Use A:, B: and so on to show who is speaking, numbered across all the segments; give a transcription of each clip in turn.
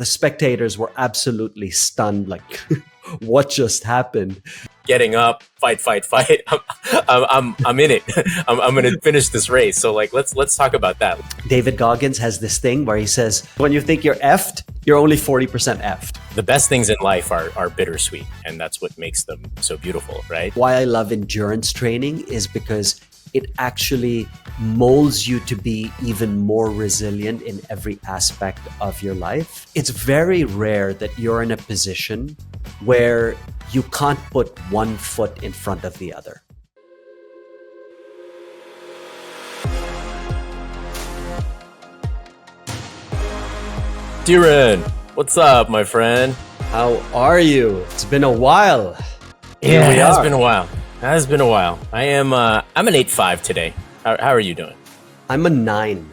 A: the spectators were absolutely stunned, like, what just happened?
B: Getting up, fight. I'm in it. I'm going to finish this race. So like, let's talk about that.
A: David Goggins has this thing where he says, when you think you're effed, you're only 40% effed.
B: The best things in life are bittersweet, and that's what makes them so beautiful, right?
A: Why I love endurance training is because it actually molds you to be even more resilient in every aspect of your life. It's very rare that you're in a position where you can't put one foot in front of the other.
B: Dhiren, what's up, my friend?
A: How are you? It's been a while.
B: Yeah, it has been a while. I am I'm an 8.5 today. How are you doing?
A: I'm a 9.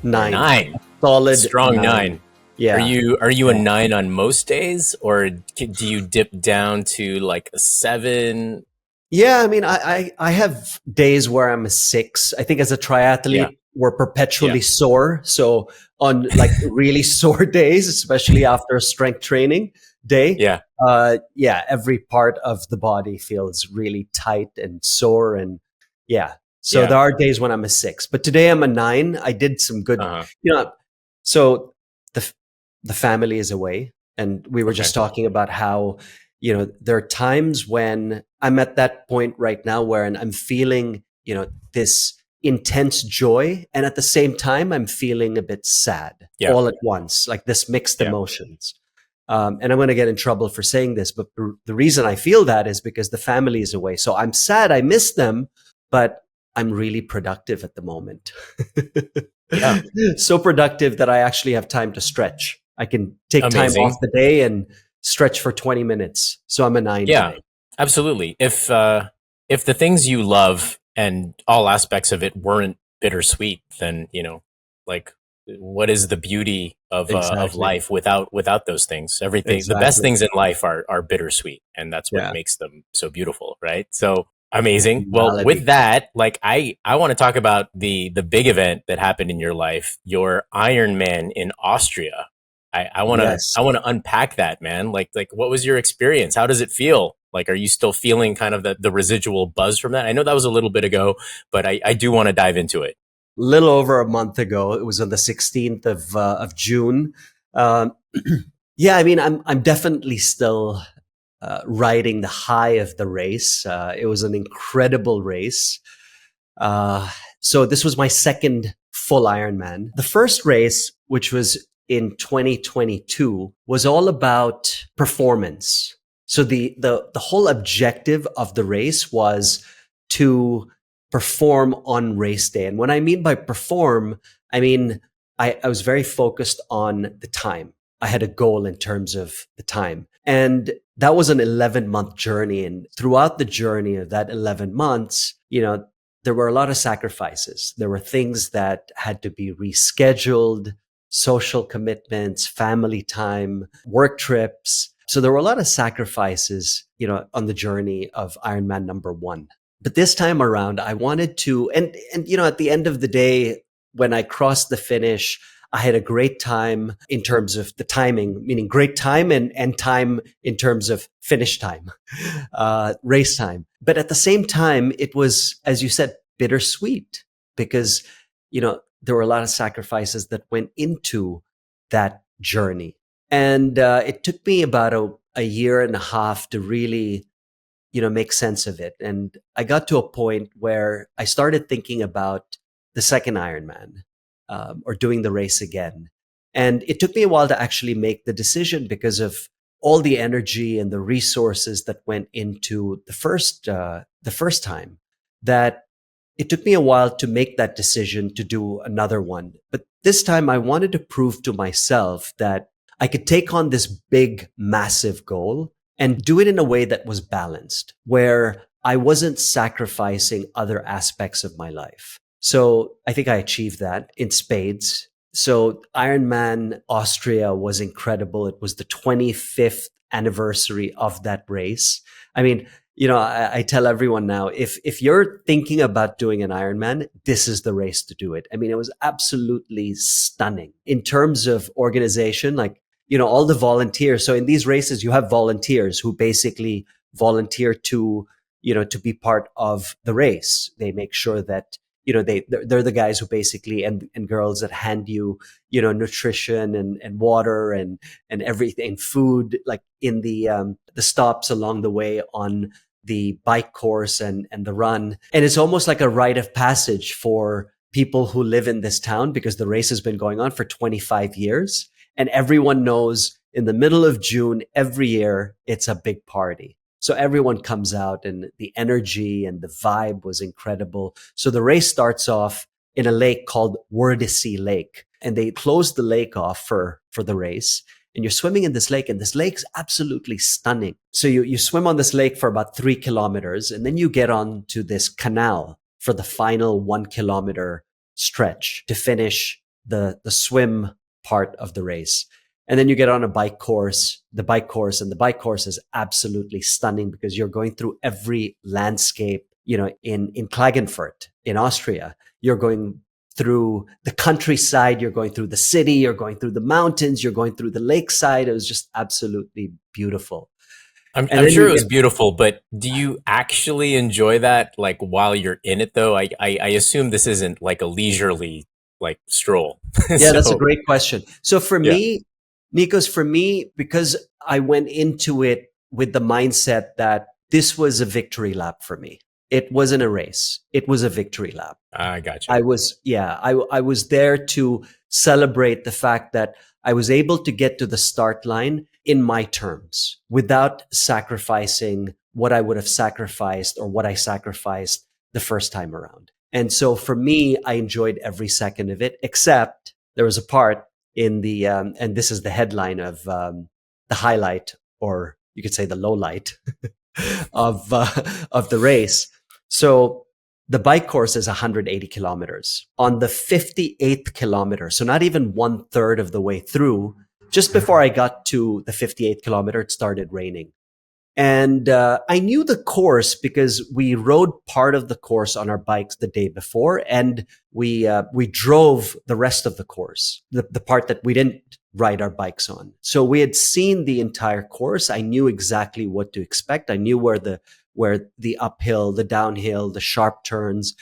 B: 9.
A: Solid
B: strong 9.
A: Yeah.
B: Are you a 9 on most days, or do you dip down to like a 7?
A: Yeah, I mean, I have days where I'm a 6. I think as a triathlete, we're perpetually sore. So on like really sore days, especially after a strength training day, every part of the body feels really tight and sore, and so there are days when I'm a 6. But today I'm a 9. I did some good, so the family is away, and we were just talking about how, there are times when I'm at that point right now where I'm feeling, this intense joy, and at the same time I'm feeling a bit sad all at once, like this mixed emotions. And I'm going to get in trouble for saying this, but the reason I feel that is because the family is away. So I'm sad, I miss them, but I'm really productive at the moment. So productive that I actually have time to stretch. I can take time off the day and stretch for 20 minutes. So I'm a 9 today.
B: Absolutely. If the things you love and all aspects of it weren't bittersweet, then, like, what is the beauty of life without those things? Everything, the best things in life are bittersweet, and that's what makes them so beautiful, right? So amazing. Well, with that, like, I want to talk about the big event that happened in your life, your Ironman in Austria. I want to unpack that, man. Like what was your experience? How does it feel? Like, are you still feeling kind of the residual buzz from that? I know that was a little bit ago, but I do want to dive into it.
A: Little over a month ago. It was on the 16th of June. I mean, I'm definitely still riding the high of the race. It was an incredible race. So this was my second full Ironman. The first race, which was in 2022, was all about performance. So the whole objective of the race was to perform on race day. And when I mean by perform, I mean, I was very focused on the time. I had a goal in terms of the time. And that was an 11-month journey. And throughout the journey of that 11 months, there were a lot of sacrifices. There were things that had to be rescheduled, social commitments, family time, work trips. So there were a lot of sacrifices, on the journey of Ironman number 1. But this time around, I wanted to, and at the end of the day, when I crossed the finish, I had a great time in terms of the timing, meaning great time and time in terms of finish time, race time. But at the same time, it was, as you said, bittersweet because, there were a lot of sacrifices that went into that journey. And it took me about a year and a half to really, make sense of it. And I got to a point where I started thinking about the second Ironman, or doing the race again. And it took me a while to actually make the decision because of all the energy and the resources that went into the first time, that it took me a while to make that decision to do another one. But this time I wanted to prove to myself that I could take on this big, massive goal and do it in a way that was balanced, where I wasn't sacrificing other aspects of my life. So I think I achieved that in spades. So Ironman Austria was incredible. It was the 25th anniversary of that race. I mean, I tell everyone now, if you're thinking about doing an Ironman, this is the race to do it. I mean, it was absolutely stunning in terms of organization. Like, all the volunteers. So in these races, you have volunteers who basically volunteer to, to be part of the race. They make sure that, they're the guys who basically, and girls that hand you, nutrition and water and everything, food, like in the stops along the way on the bike course and the run. And it's almost like a rite of passage for people who live in this town, because the race has been going on for 25 years. And everyone knows in the middle of June every year, it's a big party. So everyone comes out, and the energy and the vibe was incredible. So the race starts off in a lake called Wordesea Lake, and they closed the lake off for the race. And you're swimming in this lake, and this lake's absolutely stunning. So you swim on this lake for about 3 kilometers, and then you get on to this canal for the final 1 kilometer stretch to finish the swim part of the race. And then you get on the bike course, and the bike course is absolutely stunning, because you're going through every landscape, in Klagenfurt, in Austria. You're going through the countryside, you're going through the city, you're going through the mountains, you're going through the lakeside. It was just absolutely beautiful.
B: I'm sure it was beautiful, but do you actually enjoy that, like, while you're in it, though? I assume this isn't like a leisurely, like, stroll.
A: Yeah, that's a great question. So for me, Nikos, because I went into it with the mindset that this was a victory lap for me. It wasn't a race. It was a victory lap.
B: I got you.
A: I was there to celebrate the fact that I was able to get to the start line in my terms without sacrificing what I would have sacrificed or what I sacrificed the first time around. And so for me, I enjoyed every second of it, except there was a part in the, and this is the headline of the highlight, or you could say the low light of the race. So the bike course is 180 kilometers. On the 58th kilometer, so not even 1/3 of the way through, just before I got to the 58th kilometer, it started raining. And I knew the course because we rode part of the course on our bikes the day before, and we drove the rest of the course, the part that we didn't ride our bikes on. So we had seen the entire course. I knew exactly what to expect. I knew where the uphill, the downhill, the sharp turns.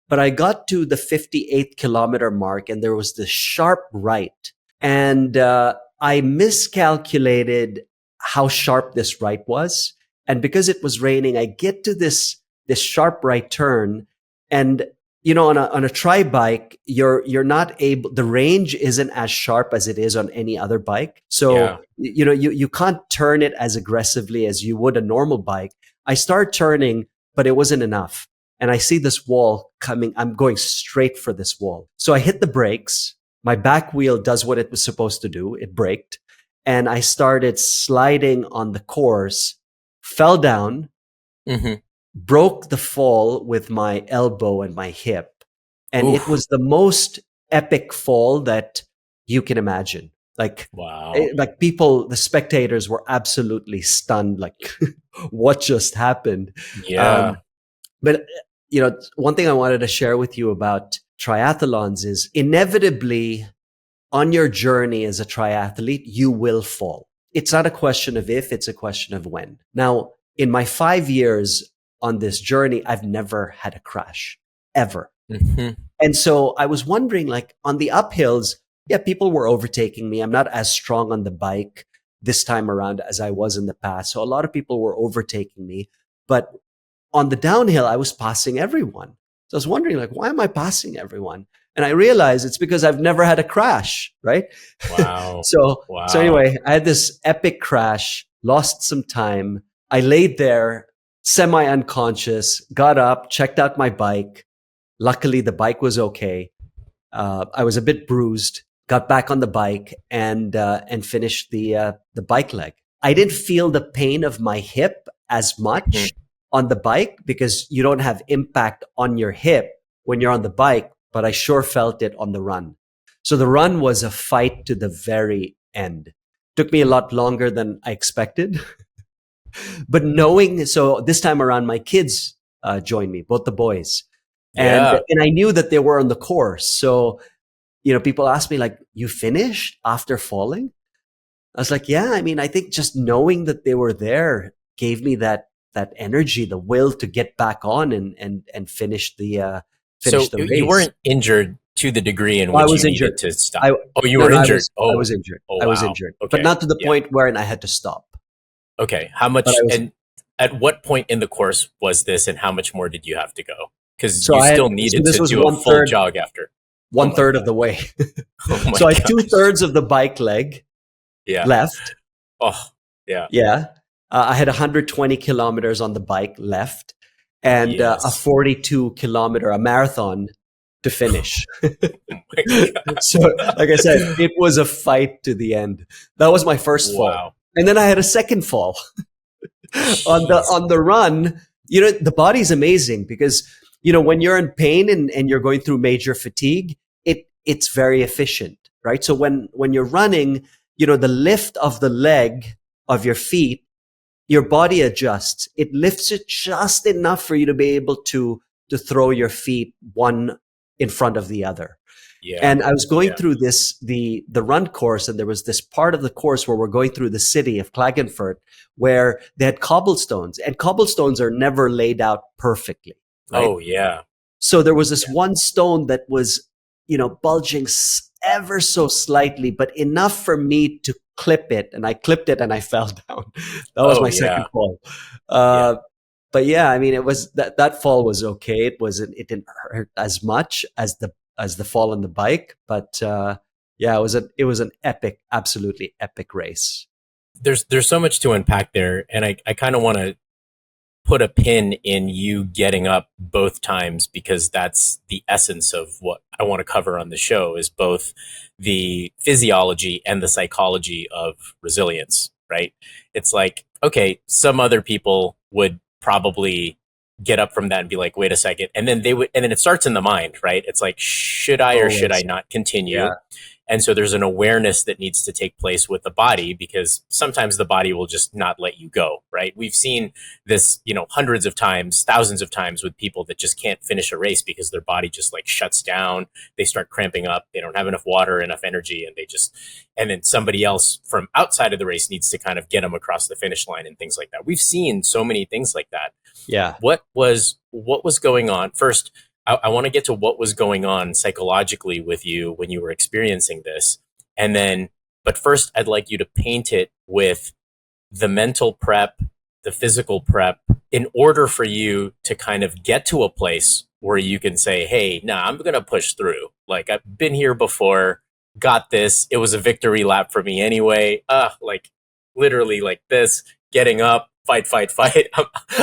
A: But I got to the 58th kilometer mark, and there was this sharp right, and I miscalculated how sharp this right was. And because it was raining, I get to this sharp right turn. And, on a tri bike, you're not able, the range isn't as sharp as it is on any other bike. So, you can't turn it as aggressively as you would a normal bike. I start turning, but it wasn't enough. And I see this wall coming. I'm going straight for this wall. So I hit the brakes. My back wheel does what it was supposed to do. It braked. And I started sliding on the course, fell down, broke the fall with my elbow and my hip. And It was the most epic fall that you can imagine. Like, wow. Like people, the spectators were absolutely stunned. Like, what just happened?
B: Yeah.
A: But, one thing I wanted to share with you about triathlons is inevitably, on your journey as a triathlete, you will fall. It's not a question of if, it's a question of when. Now, in my 5 years on this journey, I've never had a crash, ever. And so I was wondering, like, on the uphills, yeah, people were overtaking me. I'm not as strong on the bike this time around as I was in the past. So a lot of people were overtaking me. But on the downhill, I was passing everyone. So I was wondering, like, why am I passing everyone? And I realized it's because I've never had a crash, right?
B: Wow.
A: So anyway, I had this epic crash, lost some time. I laid there semi-unconscious, got up, checked out my bike. Luckily, the bike was okay. I was a bit bruised, got back on the bike and finished the bike leg. I didn't feel the pain of my hip as much on the bike because you don't have impact on your hip when you're on the bike, but I sure felt it on the run. So the run was a fight to the very end. Took me a lot longer than I expected. But so this time around, my kids joined me, both the boys. And I knew that they were on the course. So, people asked me, like, you finished after falling? I was like, yeah, I mean, I think just knowing that they were there gave me that energy, the will to get back on and finish
B: So
A: the
B: you
A: race.
B: weren't injured to the degree in
A: Well, I
B: which you
A: was injured.
B: needed to stop.
A: I
B: Oh, you
A: No,
B: were
A: no,
B: injured.
A: I
B: Oh,
A: was injured.
B: oh
A: I was
B: wow.
A: injured, but
B: Okay.
A: not to the
B: Yeah.
A: point wherein I had to stop.
B: Okay. How
A: But I
B: much,
A: was
B: and at what point in the course was this, and how much more did you have to go? Because
A: so
B: you
A: I had
B: still
A: so
B: needed
A: this
B: to
A: was
B: do a
A: one
B: full
A: third
B: jog after. Oh
A: one
B: my
A: third of
B: God.
A: the way.
B: Oh my
A: So I had two
B: gosh.
A: thirds of the bike leg
B: Yeah.
A: left.
B: Oh, yeah.
A: Yeah. I had 120 kilometers on the bike left and a
B: Yes.
A: 42-kilometer, a marathon to finish.
B: Oh my God.
A: So, like I said, it was a fight to the end. That was my first fall.
B: Wow.
A: And then I had a second fall
B: Jeez.
A: on the run. The body's amazing because, when you're in pain and you're going through major fatigue, it's very efficient, right? So when you're running, the lift of the leg of your feet, your body adjusts. It lifts it just enough for you to be able to throw your feet one in front of the other.
B: Yeah.
A: And I was going
B: Yeah.
A: through the run course, and there was this part of the course where we're going through the city of Klagenfurt where they had cobblestones, and cobblestones are never laid out perfectly, right?
B: Oh, yeah.
A: So there was this one stone that was, bulging ever so slightly, but enough for me to clip it. And I clipped it and I fell down. That was
B: Oh,
A: my second
B: yeah.
A: fall.
B: Yeah.
A: But yeah, I mean, it was that fall was okay. It didn't hurt as much as the fall on the bike, but yeah, it was an epic, absolutely epic race.
B: There's so much to unpack there. And I kind of want to put a pin in you getting up both times, because that's the essence of what I want to cover on the show, is both the physiology and the psychology of resilience, right? It's like, okay, some other people would probably get up from that and be like, wait a second. And then it starts in the mind, right? It's like, should I or should I
A: Always,
B: not
A: yeah,
B: continue? And so there's an awareness that needs to take place with the body, because sometimes the body will just not let you go, right? We've seen this, hundreds of times, thousands of times with people that just can't finish a race because their body just like shuts down. They start cramping up. They don't have enough water, enough energy, and then somebody else from outside of the race needs to kind of get them across the finish line and things like that. We've seen so many things like that.
A: yeah.
B: What was going on? First, I want to get to what was going on psychologically with you when you were experiencing this. And then, but first, I'd like you to paint it with the mental prep, the physical prep, in order for you to kind of get to a place where you can say, hey, nah, I'm going to push through. Like, I've been here before, got this. It was a victory lap for me anyway. Like literally like this, getting up, fight, fight, fight.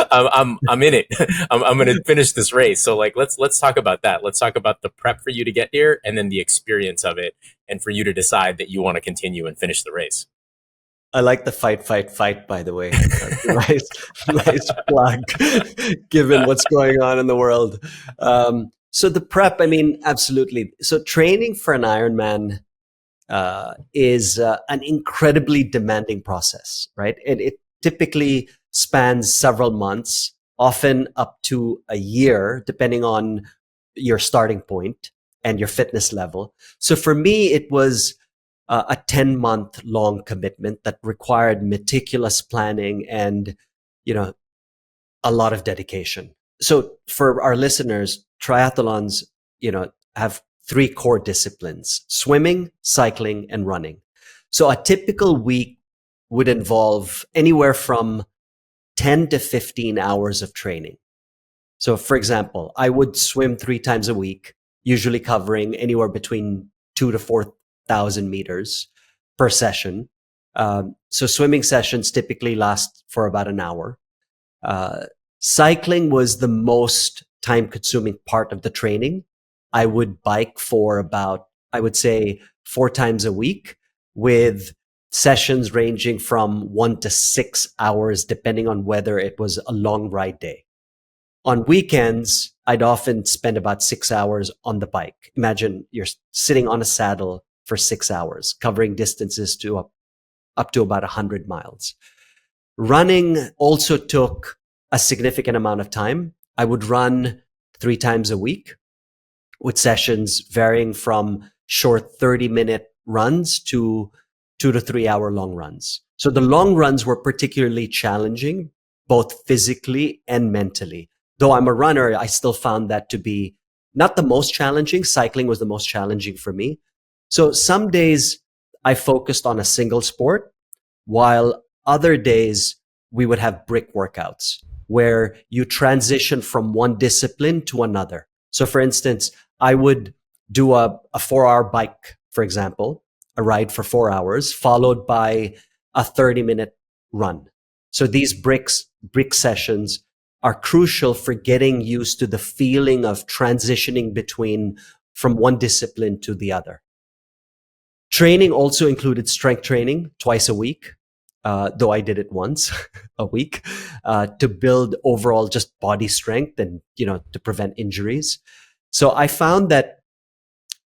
B: I'm in it. I'm going to finish this race. So like, let's talk about that. Let's talk about the prep for you to get here, and then the experience of it, and for you to decide that you want to continue and finish the race.
A: I like the fight, fight, fight, by the way. Nice, nice plug, given what's going on in the world. So the prep, I mean, absolutely. So training for an Ironman is an incredibly demanding process, right? And it typically spans several months, often up to a year, depending on your starting point and your fitness level. So for me, it was a 10-month long commitment that required meticulous planning and, you know, a lot of dedication. So for our listeners, triathlons, have three core disciplines: swimming, cycling, and running. So a typical week would involve anywhere from 10 to 15 hours of training. So for example, I would swim 3 times a week, usually covering anywhere between 2 to 4,000 meters per session. So swimming sessions typically last for about an hour. Uh, Cycling was the most time consuming part of the training. I would bike for about, I would say, 4 times a week, with sessions ranging from 1 to 6 hours, depending on whether it was a long ride day. On weekends, I'd often spend about 6 hours on the bike. Imagine you're sitting on a saddle for 6 hours, covering distances up to about 100 miles. Running also took a significant amount of time. I would run 3 times a week, with sessions varying from short 30-minute runs to 2 to 3 hour long runs. So the long runs were particularly challenging, both physically and mentally. Though I'm a runner, I still found that to be not the most challenging. Cycling was the most challenging for me. So some days I focused on a single sport, while other days we would have brick workouts where you transition from one discipline to another. So for instance, I would do a 4 hour bike, for example, a ride for 4 hours, followed by a 30-minute run. So these brick sessions are crucial for getting used to the feeling of transitioning from one discipline to the other. Training also included strength training twice a week, though I did it once a week, to build overall just body strength and, to prevent injuries. So I found that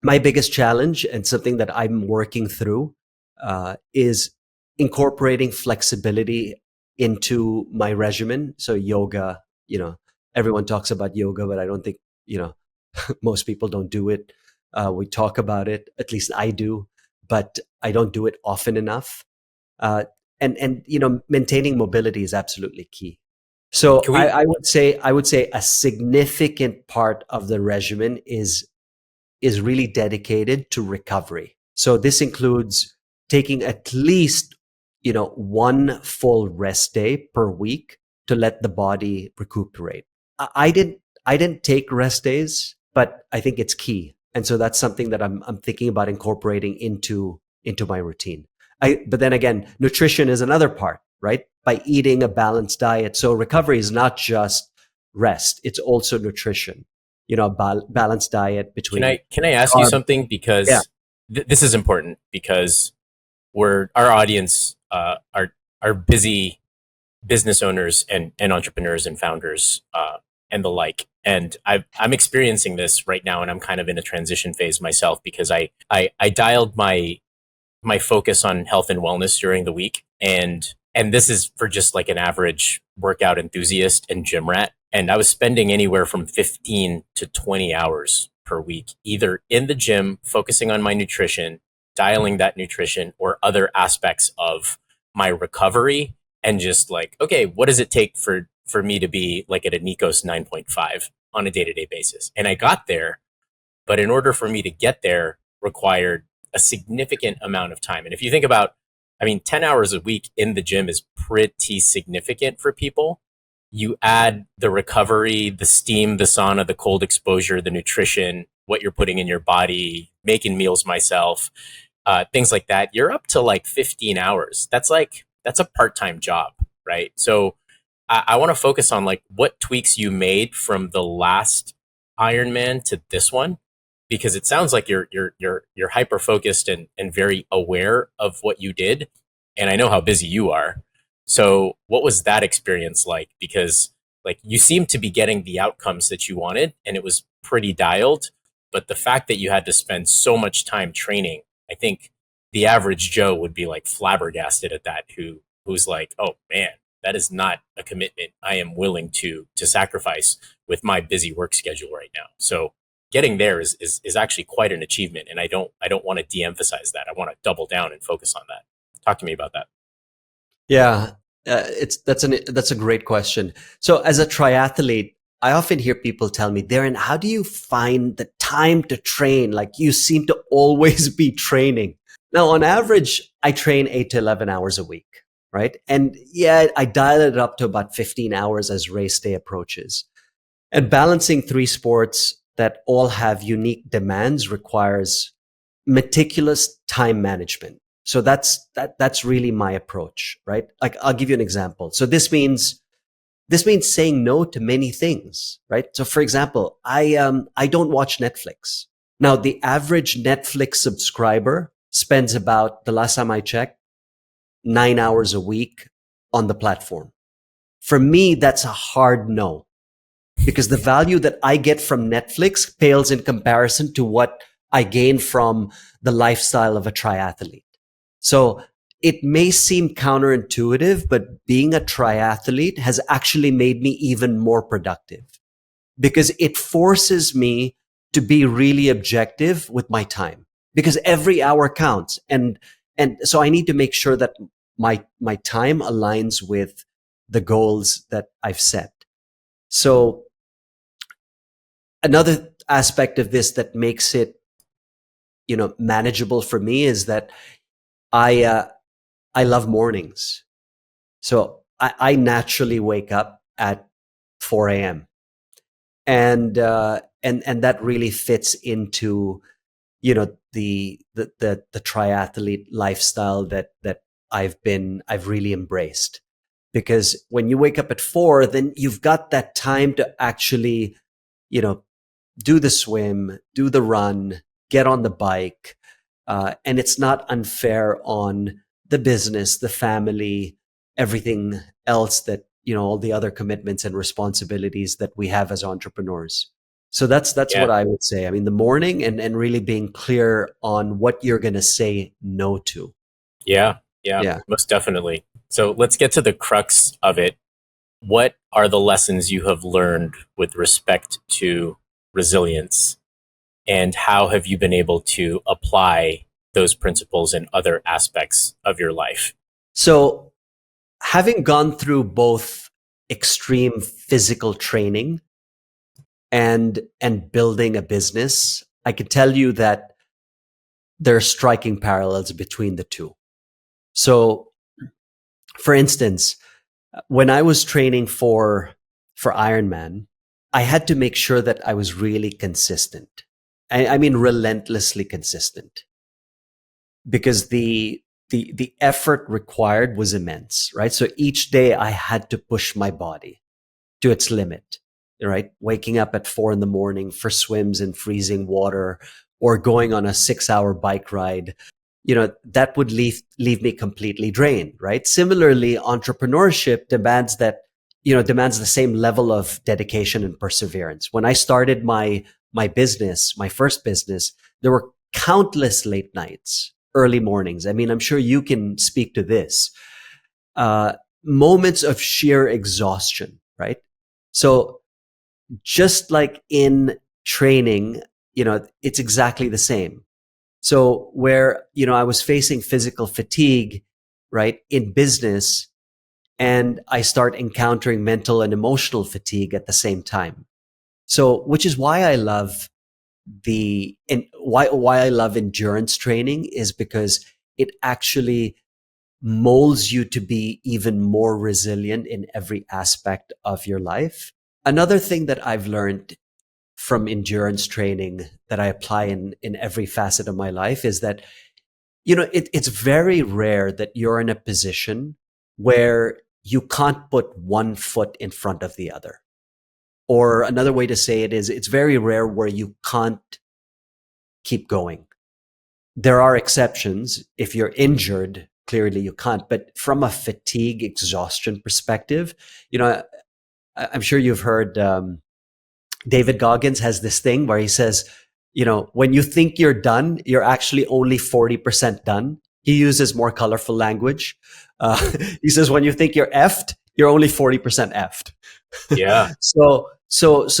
A: my biggest challenge and something that I'm working through is incorporating flexibility into my regimen. So yoga, everyone talks about yoga, but I don't think, most people don't do it. We talk about it, at least I do, but I don't do it often enough. And maintaining mobility is absolutely key. So I would say a significant part of the regimen is really dedicated to recovery. So this includes taking at least, one full rest day per week to let the body recuperate. I didn't take rest days, but I think it's key. And so that's something that I'm thinking about incorporating into my routine. But then again, nutrition is another part, right? By eating a balanced diet. So recovery is not just rest, it's also nutrition. A balanced diet between.
B: Can I ask you something? Because this is important, because our audience are busy business owners and entrepreneurs and founders and the like. And I'm experiencing this right now, and I'm kind of in a transition phase myself, because I dialed my focus on health and wellness during the week, and this is for just like an average workout enthusiast and gym rat. And I was spending anywhere from 15 to 20 hours per week, either in the gym, focusing on my nutrition, dialing that nutrition, or other aspects of my recovery. And just like, okay, what does it take for me to be like at a Nikos 9.5 on a day-to-day basis? And I got there, but in order for me to get there required a significant amount of time. And if you think about, 10 hours a week in the gym is pretty significant for people. You add the recovery, the steam, the sauna, the cold exposure, the nutrition, what you're putting in your body, making meals myself, things like that. You're up to like 15 hours. That's a part-time job, right? So I want to focus on like what tweaks you made from the last Ironman to this one, because it sounds like you're hyper focused and very aware of what you did. And I know how busy you are. So what was that experience like? Because like you seem to be getting the outcomes that you wanted, and it was pretty dialed. But the fact that you had to spend so much time training, I think the average Joe would be like flabbergasted at that, who's like, oh man, that is not a commitment I am willing to sacrifice with my busy work schedule right now. So getting there is actually quite an achievement. And I don't want to de-emphasize that. I want to double down and focus on that. Talk to me about that.
A: Yeah, that's a great question. So as a triathlete, I often hear people tell me, Dhiren, how do you find the time to train? Like you seem to always be training. Now, on average, I train 8 to 11 hours a week, right? And yeah, I dial it up to about 15 hours as race day approaches. And balancing 3 sports that all have unique demands requires meticulous time management. So that's really my approach, right? Like I'll give you an example. So this means saying no to many things, right? So for example, I don't watch Netflix. Now the average Netflix subscriber spends about, the last time I checked, 9 hours a week on the platform. For me, that's a hard no, because the value that I get from Netflix pales in comparison to what I gain from the lifestyle of a triathlete. So it may seem counterintuitive, but being a triathlete has actually made me even more productive, because it forces me to be really objective with my time, because every hour counts. And And so I need to make sure that my time aligns with the goals that I've set. So another aspect of this that makes it, manageable for me is that I love mornings. So I naturally wake up at 4 a.m. And that really fits into, the triathlete lifestyle that I've really embraced. Because when you wake up at 4, then you've got that time to actually, do the swim, do the run, get on the bike. And it's not unfair on the business, the family, everything else that, all the other commitments and responsibilities that we have as entrepreneurs. So that's what I would say. I mean, the morning and really being clear on what you're going to say no to.
B: Yeah, most definitely. So let's get to the crux of it. What are the lessons you have learned with respect to resilience, and how have you been able to apply those principles in other aspects of your life?
A: So, having gone through both extreme physical training and building a business, I can tell you that there are striking parallels between the two. So, for instance, when I was training for Ironman, I had to make sure that I was really consistent. I mean, relentlessly consistent, because the effort required was immense, right? So each day I had to push my body to its limit, right? Waking up at 4 a.m. for swims in freezing water, or going on a 6-hour bike ride, that would leave me completely drained, right? Similarly, entrepreneurship demands the same level of dedication and perseverance. When I started my business, my first business, there were countless late nights, early mornings. I mean, I'm sure you can speak to this. Moments of sheer exhaustion, right? So just like in training, it's exactly the same. So where, I was facing physical fatigue, right, in business, and I start encountering mental and emotional fatigue at the same time. So, which is why I love why I love endurance training, is because it actually molds you to be even more resilient in every aspect of your life. Another thing that I've learned from endurance training that I apply in every facet of my life is that, it's very rare that you're in a position where you can't put one foot in front of the other. Or another way to say it is, it's very rare where you can't keep going. There are exceptions. If you're injured, clearly you can't. But from a fatigue, exhaustion perspective, I'm sure you've heard David Goggins has this thing where he says, when you think you're done, you're actually only 40% done. He uses more colorful language. He says, when you think you're effed, you're only 40% effed.
B: Yeah.
A: So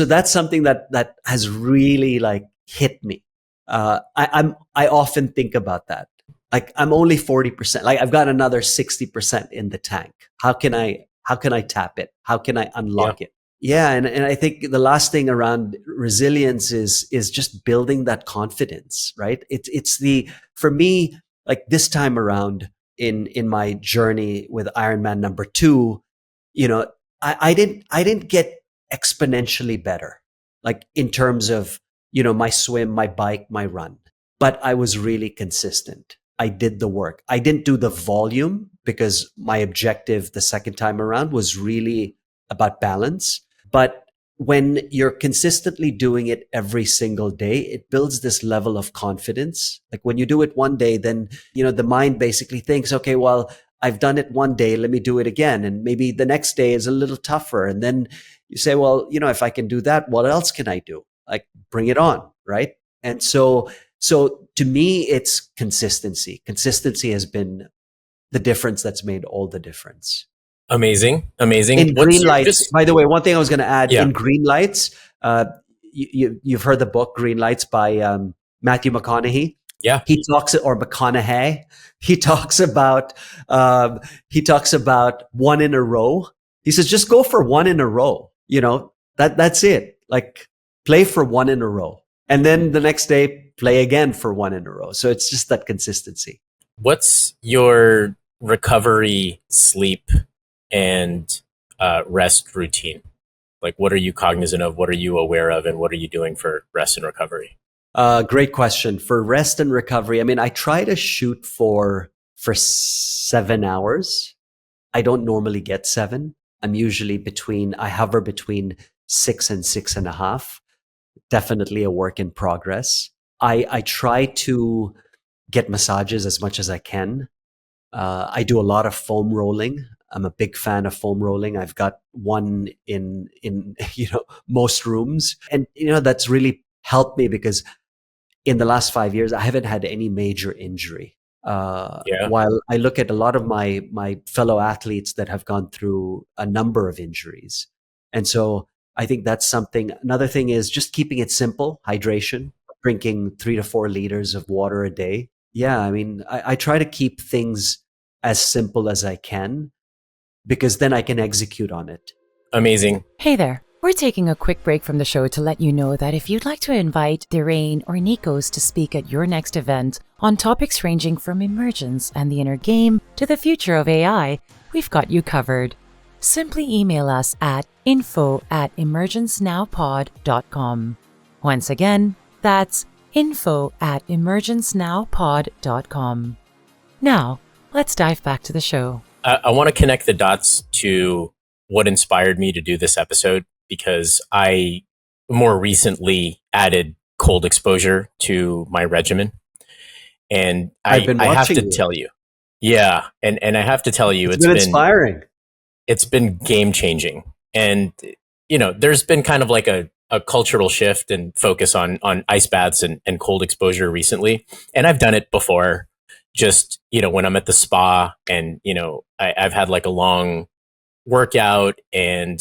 A: that's something that has really hit me. I often think about that. Like, I'm only 40%. Like, I've got another 60% in the tank. How can I tap it? How can I unlock it? Yeah. And I think the last thing around resilience is just building that confidence, right? For me, like this time around in my journey with Ironman number 2, I didn't get exponentially better, like in terms of, my swim, my bike, my run, but I was really consistent. I did the work. I didn't do the volume because my objective the second time around was really about balance. But when you're consistently doing it every single day, it builds this level of confidence. Like when you do it one day, then, the mind basically thinks, okay, well, I've done it one day, let me do it again. And maybe the next day is a little tougher. And then you say, well, if I can do that, what else can I do? Like, bring it on, right? And so to me, it's consistency. Consistency has been the difference that's made all the difference.
B: Amazing.
A: In Green Lights, by the way, one thing I was going to add, in Green Lights, you've heard the book Green Lights by Matthew McConaughey.
B: Yeah.
A: He talks, or McConaughey. He talks about one in a row. He says, just go for one in a row. That's it. Like, play for one in a row, and then the next day play again for one in a row. So it's just that consistency.
B: What's your recovery, sleep, and rest routine? Like, what are you cognizant of? What are you aware of? And what are you doing for rest and recovery?
A: Great question. For rest and recovery, I mean, I try to shoot for 7 hours. I don't normally get 7. I hover between 6 and 6.5. Definitely a work in progress. I try to get massages as much as I can. I do a lot of foam rolling. I'm a big fan of foam rolling. I've got one in most rooms, and that's really helped me because in the last 5 years I haven't had any major injury.
B: Yeah.
A: While I look at a lot of my fellow athletes that have gone through a number of injuries, and so I think that's something. Another thing is just keeping it simple: hydration, drinking 3 to 4 liters of water a day. Yeah, I mean, I try to keep things as simple as I can because then I can execute on it.
B: Amazing.
C: Hey there. We're taking a quick break from the show to let you know that if you'd like to invite Dhiren or Nikos to speak at your next event on topics ranging from emergence and the inner game to the future of AI, we've got you covered. Simply email us at info@emergencenowpod.com. Once again, that's info@emergencenowpod.com. Now, let's dive back to the show.
B: I want to connect the dots to what inspired me to do this episode, because I more recently added cold exposure to my regimen. And I have to tell you, yeah. And I have to tell you,
A: it's been inspiring.
B: It's been game changing. And, there's been kind of like a cultural shift and focus on ice baths and cold exposure recently. And I've done it before, just, when I'm at the spa and, I've had like a long workout and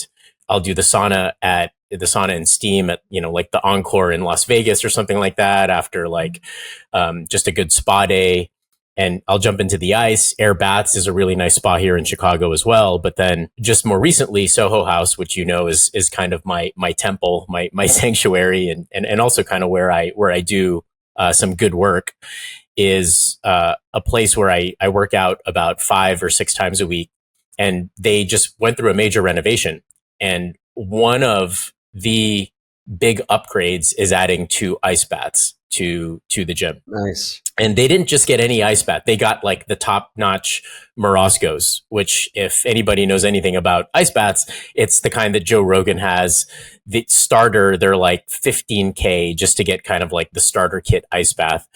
B: I'll do the sauna and steam at, like the Encore in Las Vegas or something like that after like just a good spa day. And I'll jump into the ice. Air Baths is a really nice spa here in Chicago as well. But then just more recently, Soho House, which is kind of my temple, my sanctuary, and also kind of where I do some good work, is a place where I work out about 5 or 6 times a week. And they just went through a major renovation. And one of the big upgrades is adding 2 ice baths to the gym.
A: Nice.
B: And they didn't just get any ice bath. They got like the top notch Moroscos, which if anybody knows anything about ice baths, it's the kind that Joe Rogan has. The starter, they're like $15K just to get kind of like the starter kit ice bath.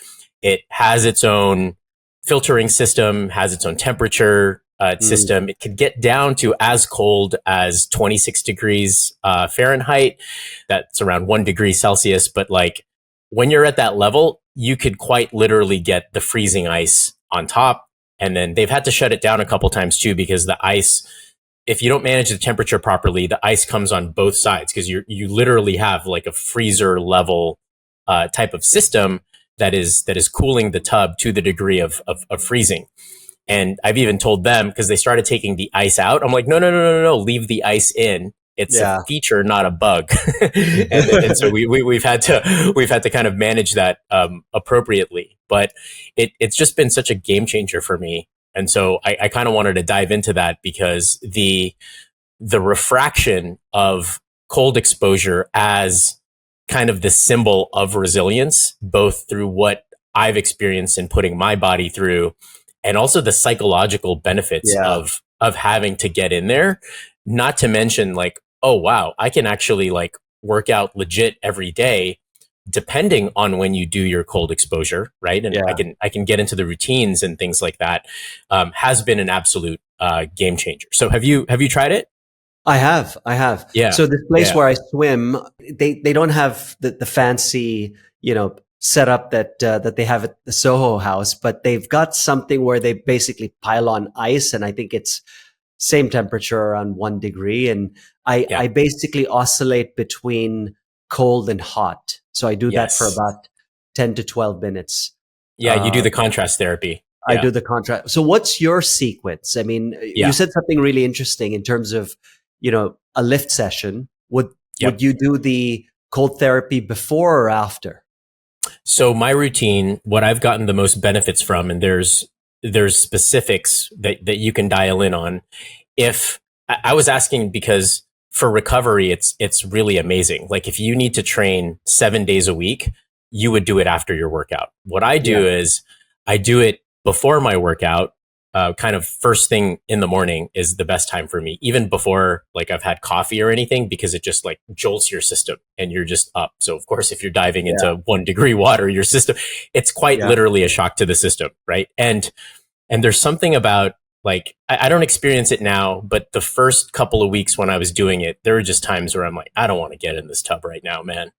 B: It has its own filtering system, has its own temperature system. It could get down to as cold as 26 degrees Fahrenheit. That's around 1 degree Celsius. But like when you're at that level, you could quite literally get the freezing ice on top. And then they've had to shut it down a couple times too, because the ice, if you don't manage the temperature properly, the ice comes on both sides, because you literally have like a freezer level type of system that is cooling the tub to the degree of freezing. And I've even told them, because they started taking the ice out, I'm like, no, leave the ice in. It's a feature, not a bug. and so we've had to kind of manage that appropriately. But it's just been such a game changer for me. And so I kind of wanted to dive into that, because the refraction of cold exposure as kind of the symbol of resilience, both through what I've experienced in putting my body through, and also the psychological benefits of having to get in there. Not to mention like, oh, wow, I can actually like work out legit every day, depending on when you do your cold exposure, right? And I can get into the routines and things like that. Has been an absolute game changer. So have you tried it?
A: I have.
B: Yeah.
A: So this place where I swim, they don't have the fancy, setup that they have at the Soho House, but they've got something where they basically pile on ice, and I think it's same temperature, around 1 degree, and I basically oscillate between cold and hot. So I do that for about 10 to 12 minutes.
B: Yeah, you do the contrast therapy.
A: I
B: Yeah.
A: do the contrast. So what's your sequence? I mean, you said something really interesting in terms of, a lift session. Would you do the cold therapy before or after?
B: So my routine, what I've gotten the most benefits from, and there's specifics that you can dial in on. If I was asking because for recovery, it's really amazing. Like if you need to train 7 days a week, you would do it after your workout. What I do is I do it before my workout. Kind of first thing in the morning is the best time for me, even before like I've had coffee or anything, because it just like jolts your system and you're just up. So of course, if you're diving into 1 degree water, your system, it's quite literally a shock to the system. Right. And there's something about like, I don't experience it now, but the first couple of weeks when I was doing it, there were just times where I'm like, I don't want to get in this tub right now, man.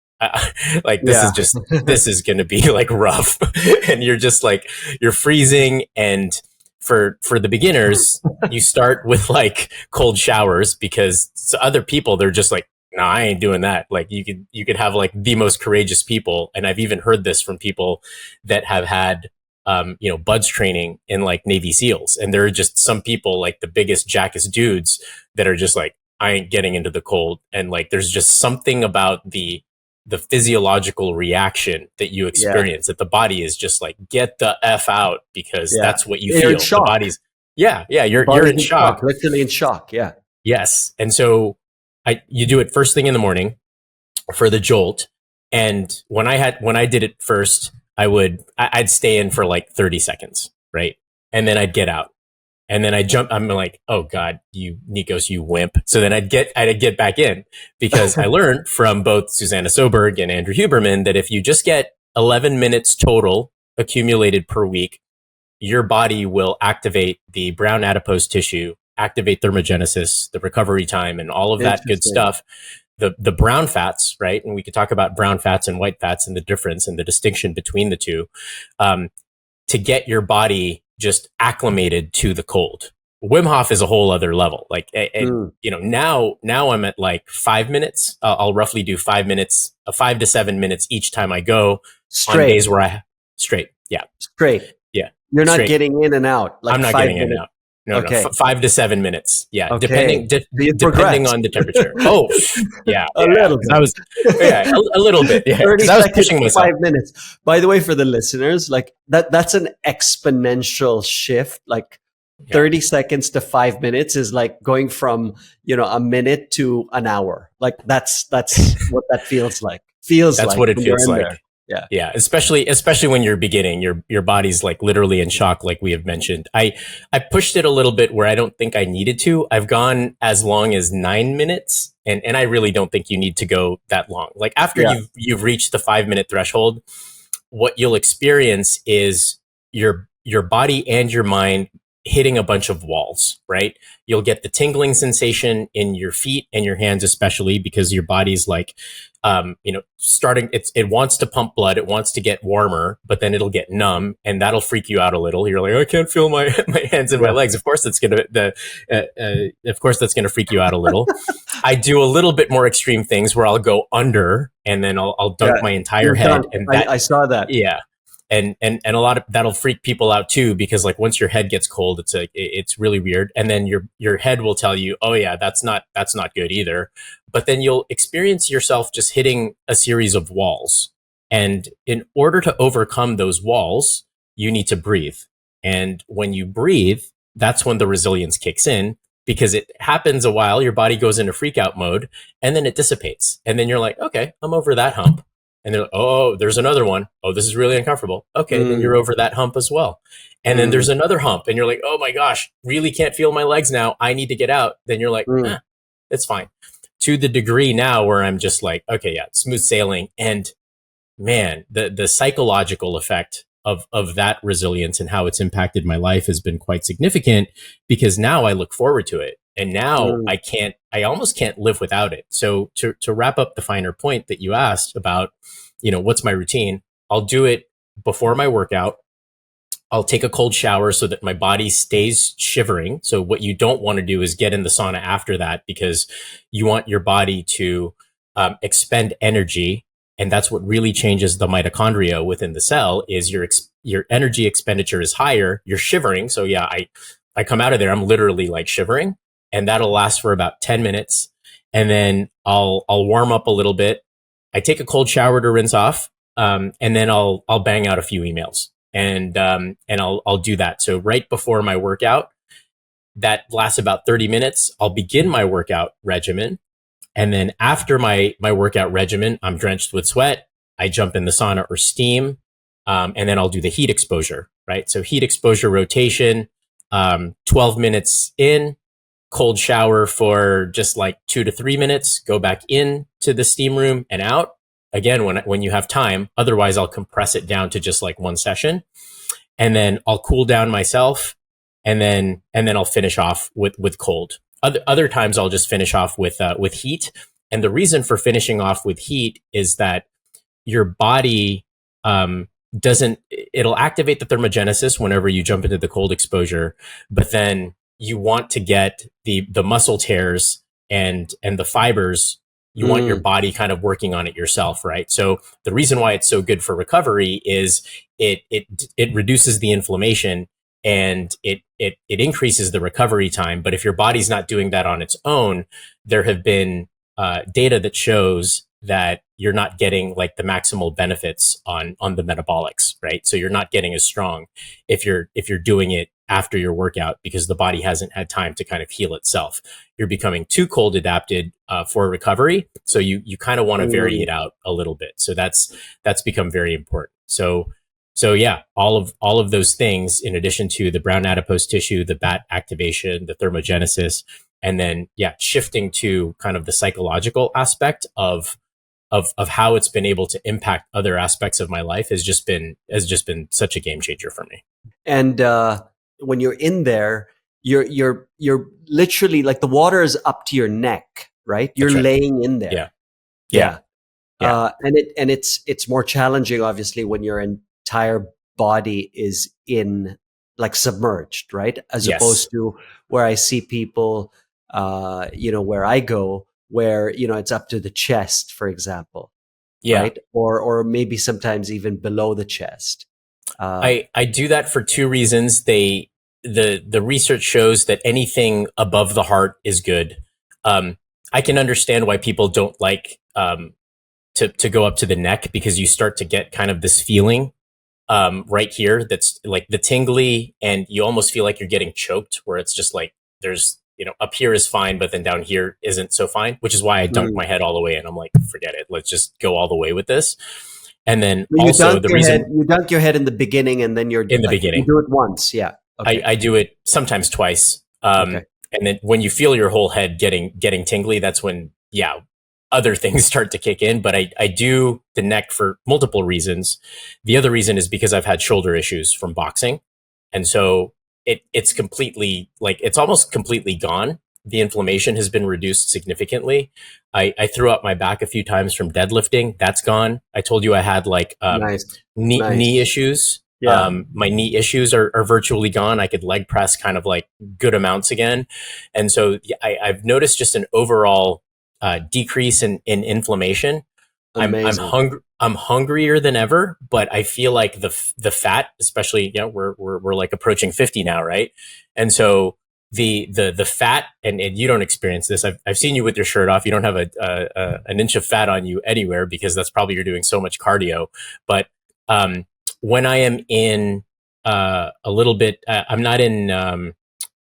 B: This is going to be like rough. And you're just like, you're freezing. And for the beginners, you start with like cold showers because other people, they're just like, no, I ain't doing that. Like you could have like the most courageous people. And I've even heard this from people that have had, buds training in like Navy SEALs. And there are just some people like the biggest jackest dudes that are just like, I ain't getting into the cold. And like, there's just something about the physiological reaction that you experience that the body is just like, get the F out because that's what you feel.
A: In shock.
B: The body's, you're in shock.
A: Literally in shock. Yeah.
B: Yes. And so you do it first thing in the morning for the jolt. And when I did it first, I'd stay in for like 30 seconds. Right. And then I'd get out. And then I'm like, oh God, you Nikos, you wimp. So then I'd get back in because I learned from both Susanna Soberg and Andrew Huberman that if you just get 11 minutes total accumulated per week, your body will activate the brown adipose tissue, activate thermogenesis, the recovery time, and all of that good stuff. The brown fats, right? And we could talk about brown fats and white fats and the difference and the distinction between the two, to get your body just acclimated to the cold. Wim Hof is a whole other level. Like, now I'm at like 5 minutes. I'll roughly do 5 minutes, 5 to 7 minutes each time I go.
A: Straight.
B: On days where straight. Yeah.
A: Straight.
B: Yeah.
A: You're not
B: straight.
A: getting in and out. Like
B: I'm not getting in and out. No, okay. 5 to 7 minutes. Yeah.
A: Okay.
B: Depending on the temperature. Oh, yeah.
A: A little bit.
B: A little bit. Yeah.
A: 30
B: I was
A: seconds
B: pushing
A: to
B: myself.
A: 5 minutes. By the way, for the listeners, like that's an exponential shift. Like 30 seconds to 5 minutes is like going from, a minute to an hour. Like that's what that feels like.
B: That's what it feels like.
A: There. Yeah.
B: Yeah. Especially when you're beginning, your body's like literally in shock, like we have mentioned. I pushed it a little bit where I don't think I needed to. I've gone as long as 9 minutes and I really don't think you need to go that long. Like after you've reached the 5 minute threshold, what you'll experience is your body and your mind hitting a bunch of walls, right? You'll get the tingling sensation in your feet and your hands, especially because your body's like, starting, it wants to pump blood. It wants to get warmer, but then it'll get numb and that'll freak you out a little. You're like, I can't feel my hands and my legs. Of course, that's going to freak you out a little. I do a little bit more extreme things where I'll go under and then I'll dunk my entire head. And
A: I saw that.
B: Yeah. And a lot of that'll freak people out too, because like once your head gets cold, it's really weird. And then your head will tell you, oh yeah, that's not good either. But then you'll experience yourself just hitting a series of walls. And in order to overcome those walls, you need to breathe. And when you breathe, that's when the resilience kicks in, because it happens a while, your body goes into freak out mode and then it dissipates. And then you're like, okay, I'm over that hump. And they're like, oh, there's another one. Oh, this is really uncomfortable. Okay, then you're over that hump as well. And then there's another hump and you're like, oh my gosh, really can't feel my legs now. I need to get out. Then you're like, it's fine. To the degree now where I'm just like, okay, yeah, smooth sailing. And man, the psychological effect of that resilience and how it's impacted my life has been quite significant, because now I look forward to it. And now I almost can't live without it. So to wrap up the finer point that you asked about, what's my routine? I'll do it before my workout. I'll take a cold shower so that my body stays shivering. So what you don't want to do is get in the sauna after that, because you want your body to expend energy And that's what really changes the mitochondria within the cell is your energy expenditure is higher. You're shivering. So yeah, I come out of there, I'm literally like shivering, and that'll last for about 10 minutes. And then I'll warm up a little bit. I take a cold shower to rinse off. And then I'll bang out a few emails and I'll do that. So right before my workout, that lasts about 30 minutes. I'll begin my workout regimen. And then after my workout regimen, I'm drenched with sweat. I jump in the sauna or steam. And then I'll do the heat exposure, right? So heat exposure rotation, 12 minutes in, cold shower for just like 2 to 3 minutes, go back in to the steam room and out again when you have time. Otherwise I'll compress it down to just like one session, and then I'll cool down myself, and then I'll finish off with cold. Other times I'll just finish off with heat. And the reason for finishing off with heat is that your body it'll activate the thermogenesis whenever you jump into the cold exposure, but then you want to get the muscle tears and the fibers. You want your body kind of working on it yourself, right? So the reason why it's so good for recovery is it reduces the inflammation, and it increases the recovery time. But if your body's not doing that on its own, there have been data that shows that you're not getting like the maximal benefits on the metabolics, right? So you're not getting as strong if you're doing it after your workout, because the body hasn't had time to kind of heal itself. You're becoming too cold adapted for recovery. So you kind of want to vary it out a little bit. So that's become very important. So yeah, all of those things, in addition to the brown adipose tissue, the BAT activation, the thermogenesis, and then shifting to kind of the psychological aspect of how it's been able to impact other aspects of my life has just been such a game changer for me.
A: And when you're in there, you're literally like the water is up to your neck, right? You're
B: right.
A: laying in there.
B: Yeah.
A: And it's more challenging, obviously, when your entire body is in like submerged, right? As opposed to where I see people, where I go, where, it's up to the chest, for example. Right? Or maybe sometimes even below the chest.
B: I do that for two reasons. The research shows that anything above the heart is good. I can understand why people don't like to go up to the neck, because you start to get kind of this feeling right here that's like the tingly, and you almost feel like you're getting choked, where it's just like there's, up here is fine, but then down here isn't so fine, which is why I dunk my head all the way in. I'm like, forget it. Let's just go all the way with this. And then also the reason
A: you dunk your head in the beginning, and then you're
B: in the beginning.
A: You do it once. Yeah. Okay.
B: I do it sometimes twice. And then when you feel your whole head getting tingly, that's when, other things start to kick in. But I do the neck for multiple reasons. The other reason is because I've had shoulder issues from boxing. And so it's completely, like, it's almost completely gone. The inflammation has been reduced significantly. I threw up my back a few times from deadlifting. That's gone. I told you I had like knee issues. Yeah. My knee issues are virtually gone. I could leg press kind of like good amounts again. And so I've noticed just an overall decrease in inflammation. I'm hungrier than ever, but I feel like the fat, especially, we're like approaching 50 now, right? And so the fat, and you don't experience this. I've seen you with your shirt off. You don't have an inch of fat on you anywhere, because that's probably you're doing so much cardio. But when I am in a little bit, I'm not in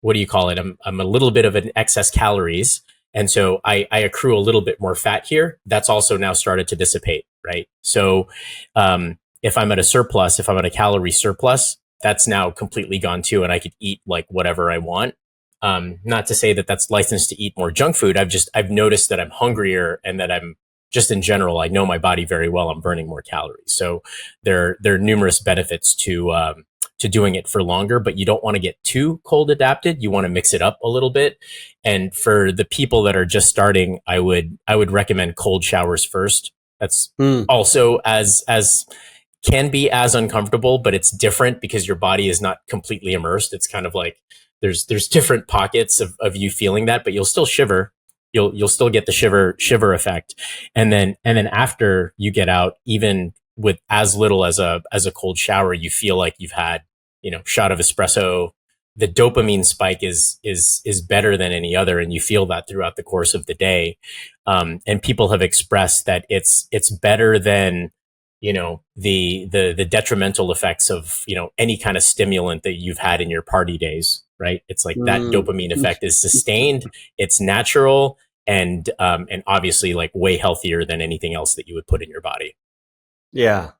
B: what do you call it? I'm a little bit of an excess calories. And so I accrue a little bit more fat here. That's also now started to dissipate, right? So if I'm at a surplus, if I'm at a calorie surplus, that's now completely gone too. And I could eat like whatever I want. Not to say that that's licensed to eat more junk food. I've noticed that I'm hungrier, and that I'm just in general, I know my body very well. I'm burning more calories. So there are numerous benefits to doing it for longer, but you don't want to get too cold adapted. You want to mix it up a little bit. And for the people that are just starting, I would recommend cold showers first. That's also as can be as uncomfortable, but it's different because your body is not completely immersed. It's kind of like there's different pockets of you feeling that, but you'll still shiver. you'll still get the shiver effect. And then after you get out, even with as little as a cold shower, you feel like you've had, shot of espresso. The dopamine spike is better than any other, and you feel that throughout the course of the day. And people have expressed that it's better than, the detrimental effects of, any kind of stimulant that you've had in your party days, right? It's like that dopamine effect is sustained, it's natural, and obviously like way healthier than anything else that you would put in your body.
A: Yeah.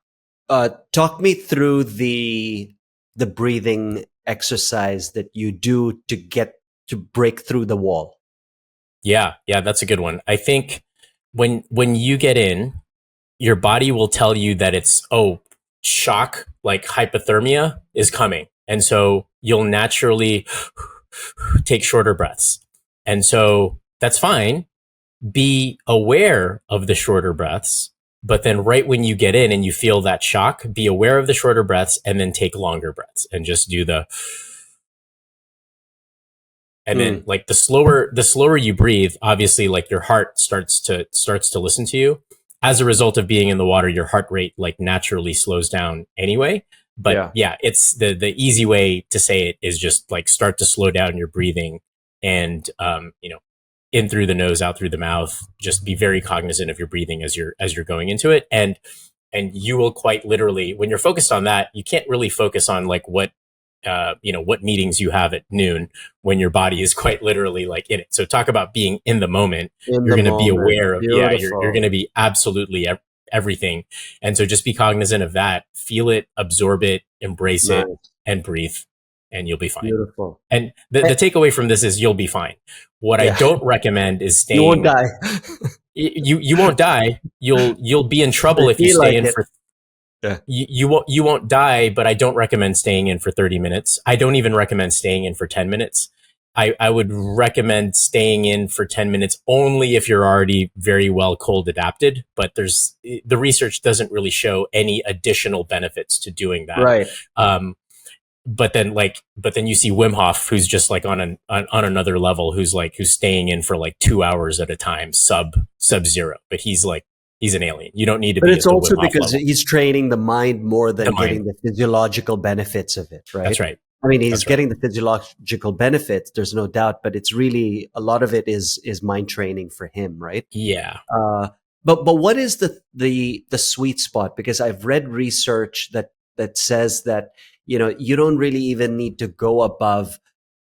A: Talk me through the breathing exercise that you do to break through the wall.
B: Yeah, that's a good one. I think when you get in, your body will tell you that it's, shock, like hypothermia is coming. And so you'll naturally take shorter breaths. And so that's fine. Be aware of the shorter breaths. But then right when you get in and you feel that shock, be aware of the shorter breaths and then take longer breaths and just do the, and then like the slower you breathe, obviously like your heart starts to listen to you. As a result of being in the water, your heart rate like naturally slows down anyway. But yeah, it's the easy way to say it is just like start to slow down your breathing and, in through the nose, out through the mouth. Just be very cognizant of your breathing as you're going into it. And you will quite literally, when you're focused on that, you can't really focus on like what meetings you have at noon when your body is quite literally like in it. So talk about being in the moment. You're going to be aware of, you're going to be absolutely everything. And so just be cognizant of that, feel it, absorb it, embrace it, and breathe, and you'll be fine.
A: Beautiful.
B: And the takeaway from this is you'll be fine. What I don't recommend is staying.
A: You won't die.
B: you won't die. You'll be in trouble if you stay in for. Yeah. You won't die, but I don't recommend staying in for 30 minutes. I don't even recommend staying in for 10 minutes. I would recommend staying in for 10 minutes only if you're already very well cold adapted, but the research doesn't really show any additional benefits to doing that. Right. But then you see Wim Hof, who's just like on another level, who's staying in for like 2 hours at a time, sub-zero, but he's an alien. You don't need to be.
A: But it's also because he's training the mind more than getting the physiological benefits of it, right?
B: That's right.
A: I mean, he's getting the physiological benefits. There's no doubt, but it's really a lot of it is mind training for him, right?
B: Yeah.
A: But what is the sweet spot? Because I've read research that says that you don't really even need to go above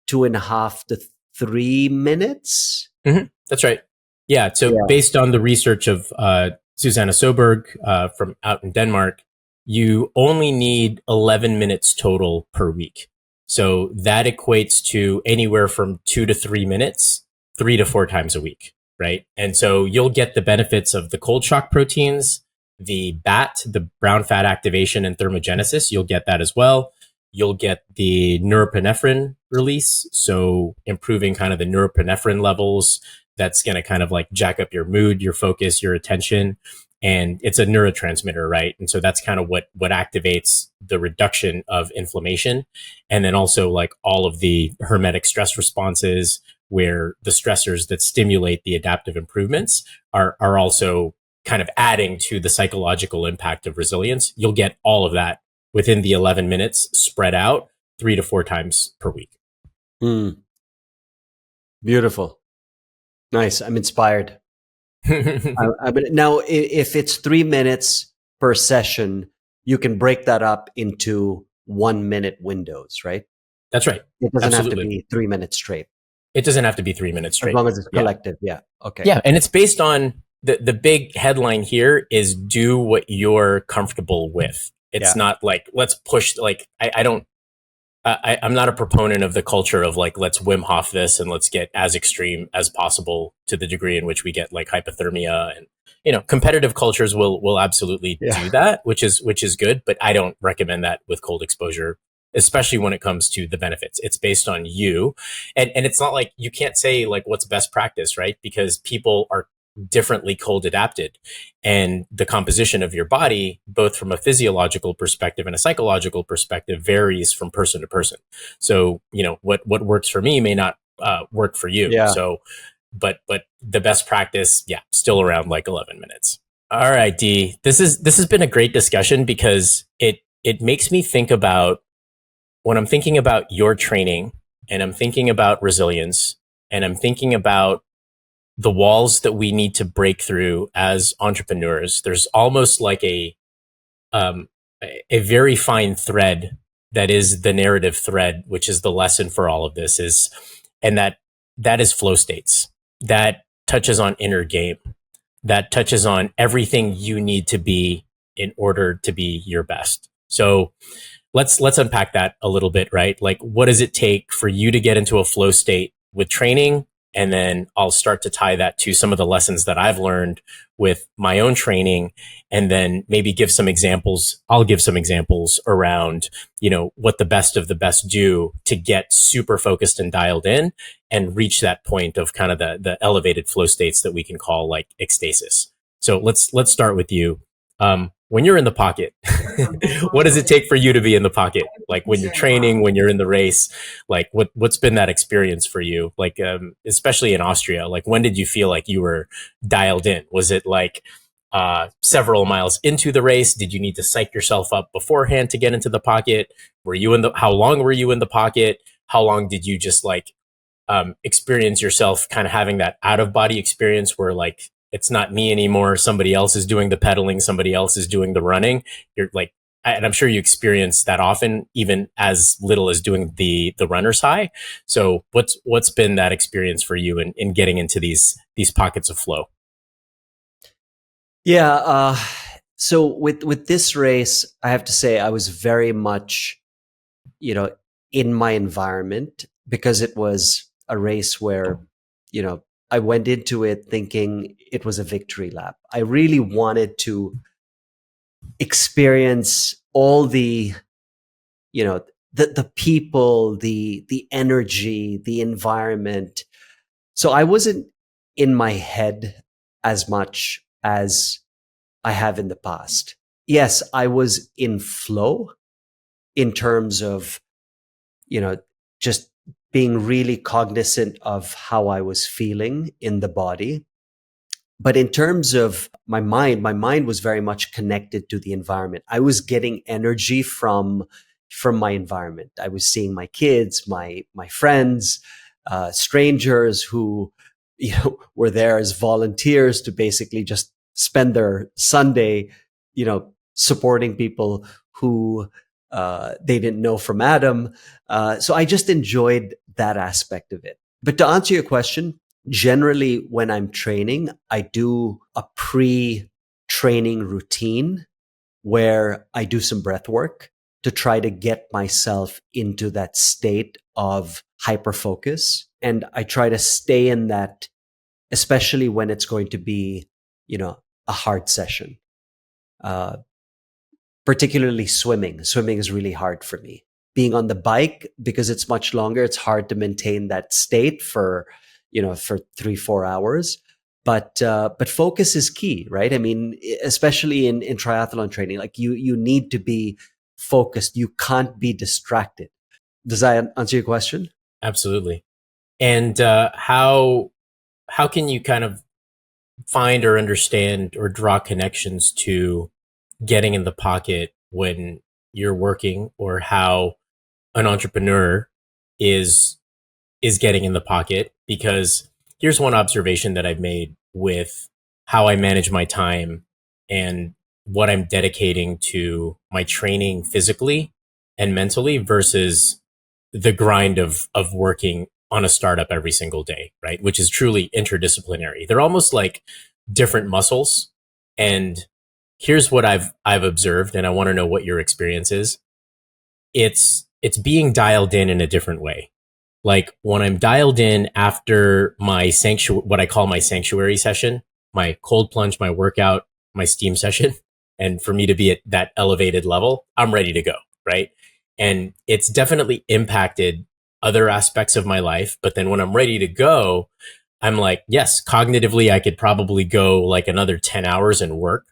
A: 2.5 to 3 minutes.
B: Mm-hmm. That's right. Yeah. So based on the research of Susanna Soberg from out in Denmark, you only need 11 minutes total per week. So that equates to anywhere from 2 to 3 minutes, 3 to 4 times a week, right? And so you'll get the benefits of the cold shock proteins, the BAT, the brown fat activation and thermogenesis. You'll get that as well. You'll get the norepinephrine release, so improving kind of the norepinephrine levels. That's going to kind of like jack up your mood, your focus, your attention. And it's a neurotransmitter, right? And so that's kind of what activates the reduction of inflammation. And then also like all of the hermetic stress responses, where the stressors that stimulate the adaptive improvements are also kind of adding to the psychological impact of resilience. You'll get all of that within the 11 minutes spread out 3 to 4 times per week.
A: Beautiful. Nice. I'm inspired. Now, if it's 3 minutes per session, you can break that up into 1 minute windows, right?
B: That's right.
A: It doesn't have to be 3 minutes straight.
B: It doesn't have to be 3 minutes straight.
A: As long as it's collective. Yeah. Okay.
B: Yeah. And it's based on the big headline here is do what you're comfortable with. It's not like, let's push, like, I'm not a proponent of the culture of like, let's Wim Hof this and let's get as extreme as possible to the degree in which we get like hypothermia. And, competitive cultures will absolutely do that, which is good, but I don't recommend that with cold exposure, especially when it comes to the benefits. It's based on you. And it's not like you can't say like what's best practice, right? Because people are differently cold adapted, and the composition of your body, both from a physiological perspective and a psychological perspective, varies from person to person. So, what works for me may not work for you. So but the best practice, yeah, still around like 11 minutes. All right, D, this has been a great discussion because it makes me think about when I'm thinking about your training and I'm thinking about resilience and I'm thinking about the walls that we need to break through as entrepreneurs. There's almost like um, a very fine thread that is the narrative thread, which is the lesson for all of this is, and that is flow states. That touches on inner game. That touches on everything you need to be in order to be your best. So let's unpack that a little bit, right? Like, what does it take for you to get into a flow state with training? And then I'll start to tie that to some of the lessons that I've learned with my own training, and then maybe give some examples. I'll give some examples around, what the best of the best do to get super focused and dialed in and reach that point of kind of the elevated flow states that we can call like ecstasis. So let's start with you. When you're in the pocket, what does it take for you to be in the pocket? Like when you're training, when you're in the race, like what's been that experience for you? Like, especially in Austria, like when did you feel like you were dialed in? Was it like, several miles into the race? Did you need to psych yourself up beforehand to get into the pocket? How long were you in the pocket? How long did you just like, experience yourself kind of having that out of body experience where like, it's not me anymore. Somebody else is doing the pedaling. Somebody else is doing the running. You're like, and I'm sure you experience that often, even as little as doing the runner's high. So what's been that experience for you in getting into these pockets of flow?
A: Yeah. So with this race, I have to say I was very much, in my environment, because it was a race where, I went into it thinking it was a victory lap. I really wanted to experience all the people, the energy, the environment. So I wasn't in my head as much as I have in the past. Yes, I was in flow in terms of, just being really cognizant of how I was feeling in the body. But in terms of my mind was very much connected to the environment. I was getting energy from my environment. I was seeing my kids, my friends, strangers who, were there as volunteers to basically just spend their Sunday, supporting people who they didn't know from Adam. So I just enjoyed that aspect of it. But to answer your question, generally when I'm training, I do a pre-training routine where I do some breath work to try to get myself into that state of hyper focus. And I try to stay in that, especially when it's going to be, a hard session. Particularly swimming. Swimming is really hard for me. Being on the bike, because it's much longer, it's hard to maintain that state for 3-4 hours. But focus is key, right? I mean, especially in triathlon training, like you need to be focused. You can't be distracted. Does that answer your question?
B: Absolutely. And how can you kind of find or understand or draw connections to getting in the pocket when you're working, or how an entrepreneur is getting in the pocket? Because here's one observation that I've made with how I manage my time and what I'm dedicating to my training physically and mentally versus the grind of working on a startup every single day, right? Which is truly interdisciplinary. They're almost like different muscles. And here's what I've observed, and I want to know what your experience is. It's being dialed in a different way. Like when I'm dialed in after my what I call my sanctuary session, my cold plunge, my workout, my steam session, and for me to be at that elevated level, I'm ready to go, right? And it's definitely impacted other aspects of my life. But then when I'm ready to go, I'm like, yes, cognitively, I could probably go like another 10 hours and work.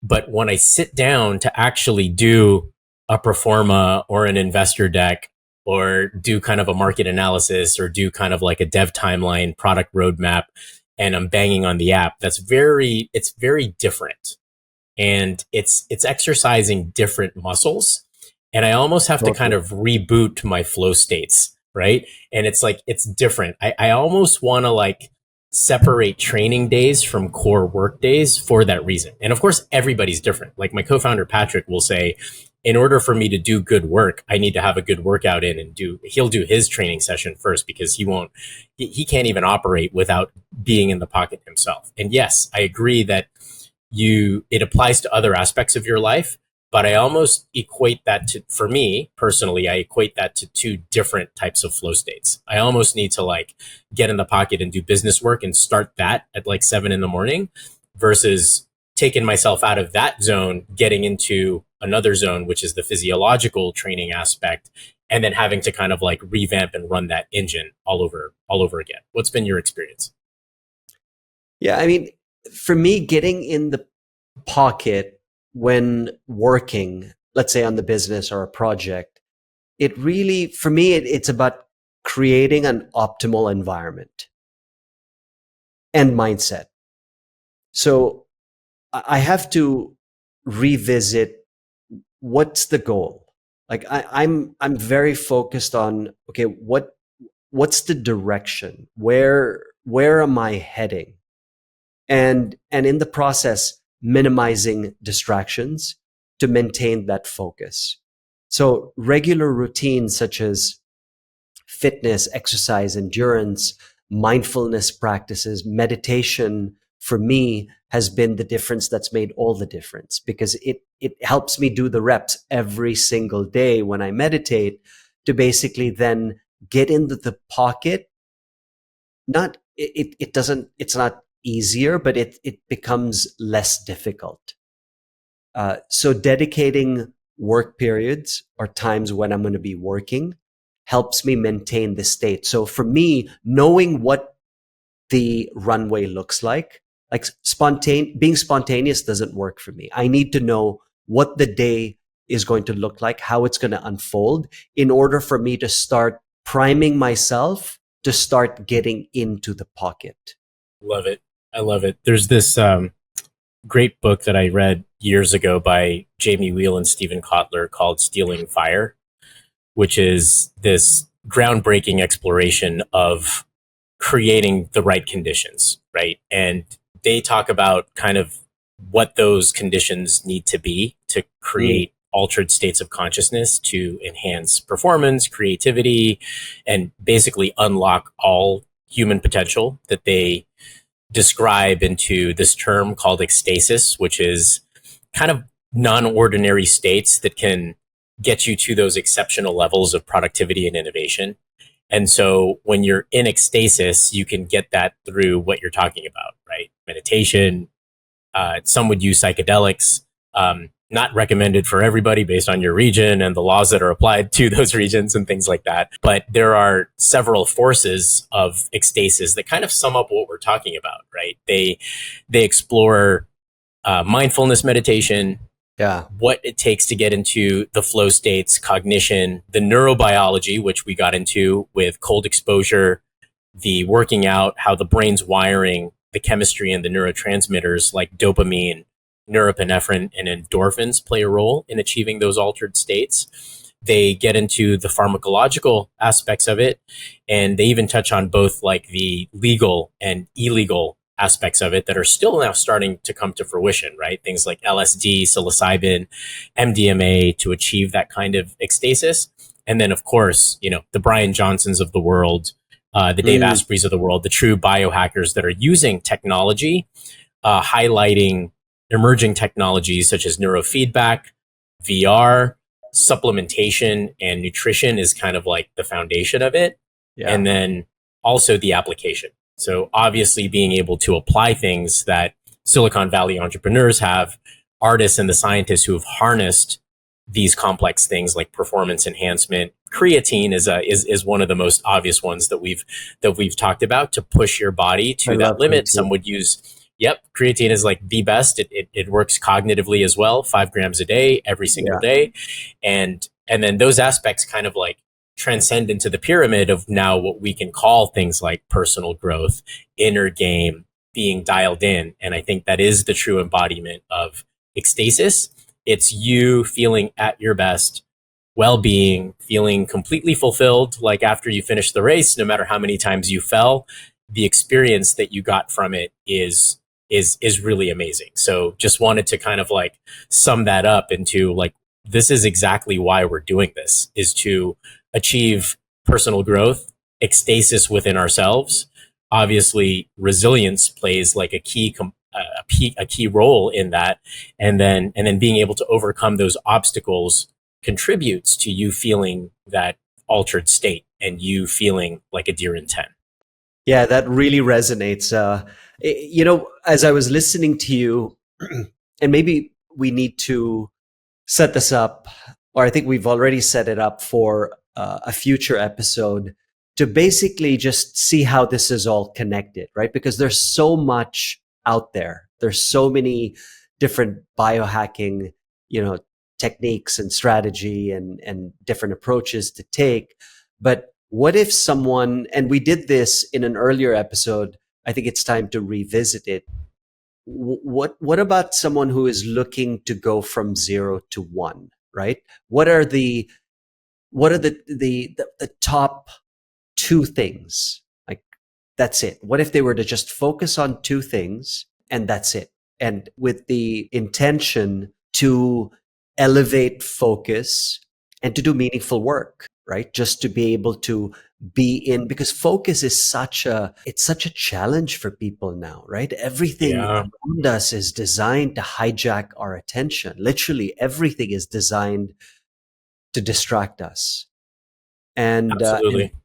B: But when I sit down to actually do a pro forma or an investor deck, or do kind of a market analysis or do kind of like a dev timeline, product roadmap, and I'm banging on the app, it's very different. And it's exercising different muscles. And I almost have to kind of reboot my flow states, right? And it's like, it's different. I almost want to like separate training days from core work days for that reason. And of course, everybody's different. Like my co-founder, Patrick, will say, in order for me to do good work, I need to have a good workout in and he'll do his training session first because he can't even operate without being in the pocket himself. And yes, I agree that it applies to other aspects of your life, but I almost equate that to, for me personally, I equate that to two different types of flow states. I almost need to like get in the pocket and do business work and start that at like 7 a.m. versus taking myself out of that zone, getting into another zone, which is the physiological training aspect, and then having to kind of like revamp and run that engine all over again. What's been your experience?
A: Yeah, I mean, for me, getting in the pocket when working, let's say on the business or a project, it really, for me, it's about creating an optimal environment and mindset. So I have to revisit what's the goal. Like I'm very focused on, okay, what's the direction? Where am I heading? And in the process, minimizing distractions to maintain that focus. So regular routines such as fitness, exercise, endurance, mindfulness practices, meditation, for me, has been the difference that's made all the difference, because it helps me do the reps every single day when I meditate to basically then get into the pocket. It's not easier, but it becomes less difficult. So dedicating work periods or times when I'm going to be working helps me maintain the state. So for me, knowing what the runway looks like being spontaneous doesn't work for me. I need to know what the day is going to look like, how it's going to unfold in order for me to start priming myself to start getting into the pocket.
B: Love it. I love it. There's this great book that I read years ago by Jamie Wheel and Stephen Kotler called Stealing Fire, which is this groundbreaking exploration of creating the right conditions, right? And they talk about kind of what those conditions need to be to create altered states of consciousness to enhance performance, creativity, and basically unlock all human potential that they describe into this term called ecstasis, which is kind of non-ordinary states that can get you to those exceptional levels of productivity and innovation. And so when you're in ecstasis, you can get that through what you're talking about, right? Meditation. Some would use psychedelics. Not recommended for everybody based on your region and the laws that are applied to those regions and things like that. But there are several forces of ecstasis that kind of sum up what we're talking about, right? They explore mindfulness meditation, what it takes to get into the flow states, cognition, the neurobiology, which we got into with cold exposure, the working out, how the brain's wiring, the chemistry and the neurotransmitters like dopamine, norepinephrine, and endorphins play a role in achieving those altered states. They get into the pharmacological aspects of it, and they even touch on both like the legal and illegal aspects of it that are still now starting to come to fruition, right? Things like LSD, psilocybin, MDMA to achieve that kind of ecstasis. And then, of course, the Brian Johnsons of the world, the Dave Asprey's of the world, the true biohackers that are using technology, highlighting emerging technologies such as neurofeedback, VR, supplementation, and nutrition is kind of like the foundation of it. Yeah. And then also the application. So obviously being able to apply things that Silicon Valley entrepreneurs have, artists and the scientists who have harnessed these complex things like performance enhancement. Creatine is one of the most obvious ones that we've talked about to push your body to that limit. Creatine. Some would use, creatine is like the best. It works cognitively as well, 5 grams a day, every single day. And then those aspects kind of like transcend into the pyramid of now what we can call things like personal growth, inner game, being dialed in. And I think that is the true embodiment of ecstasis. It's you feeling at your best, well-being, feeling completely fulfilled. Like after you finish the race, no matter how many times you fell, the experience that you got from it is really amazing. So just wanted to kind of like sum that up into like, this is exactly why we're doing this, is to achieve personal growth, ecstasis within ourselves. Obviously, resilience plays like a key role in that, and then being able to overcome those obstacles contributes to you feeling that altered state and you feeling like a Dhiren 10.
A: Yeah, that really resonates. As I was listening to you, and maybe we need to set this up, or I think we've already set it up for a future episode to basically just see how this is all connected, right? Because there's so much out there. There's so many different biohacking, techniques and strategy and different approaches to take. But what if someone, and we did this in an earlier episode, I think it's time to revisit it. What about someone who is looking to go from 0 to 1, right? What are the top 2 things? Like, that's it. What if they were to just focus on 2 things and that's it? And with the intention to elevate focus and to do meaningful work, right? Just to be able to be in, because focus is such a challenge for people now, right? Everything around us is designed to hijack our attention. Literally everything is designed to distract us. And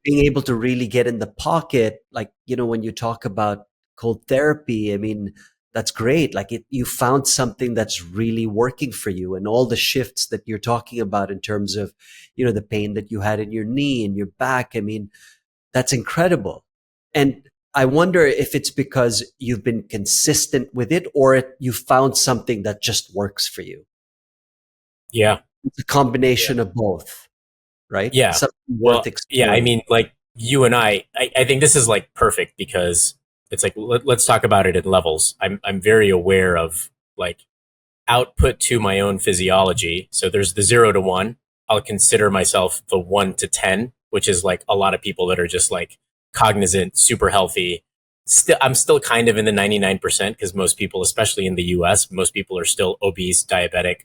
A: being able to really get in the pocket, like, when you talk about cold therapy, I mean, that's great. Like you found something that's really working for you, and all the shifts that you're talking about in terms of, the pain that you had in your knee and your back. I mean, that's incredible. And I wonder if it's because you've been consistent with it, or you found something that just works for you.
B: Yeah.
A: It's a combination of both, right?
B: Yeah.
A: Something worth exploring.
B: Yeah. I mean, like you and I think this is like perfect, because it's like, let's talk about it in levels. I'm very aware of like output to my own physiology. So there's the 0 to 1. I'll consider myself the 1 to 10, which is like a lot of people that are just like cognizant, super healthy. I'm still kind of in the 99%, because most people, especially in the US, most people are still obese, diabetic,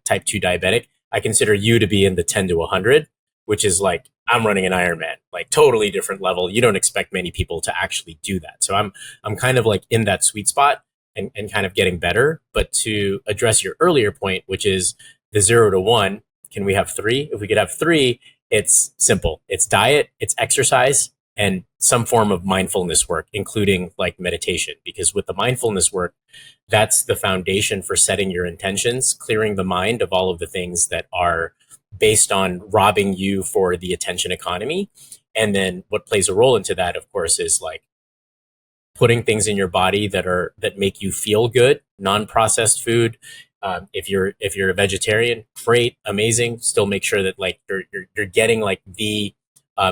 B: type 2 diabetic. I consider you to be in the 10 to 100, which is like, I'm running an Ironman, like totally different level. You don't expect many people to actually do that. So I'm kind of like in that sweet spot and kind of getting better. But to address your earlier point, which is the 0 to 1, can we have 3? If we could have 3, it's simple. It's diet, it's exercise, and some form of mindfulness work, including like meditation. Because with the mindfulness work, that's the foundation for setting your intentions, clearing the mind of all of the things that are based on robbing you for the attention economy. And then what plays a role into that, of course, is like putting things in your body that make you feel good, non-processed food. If you're a vegetarian, great, amazing. Still make sure that like you're getting like the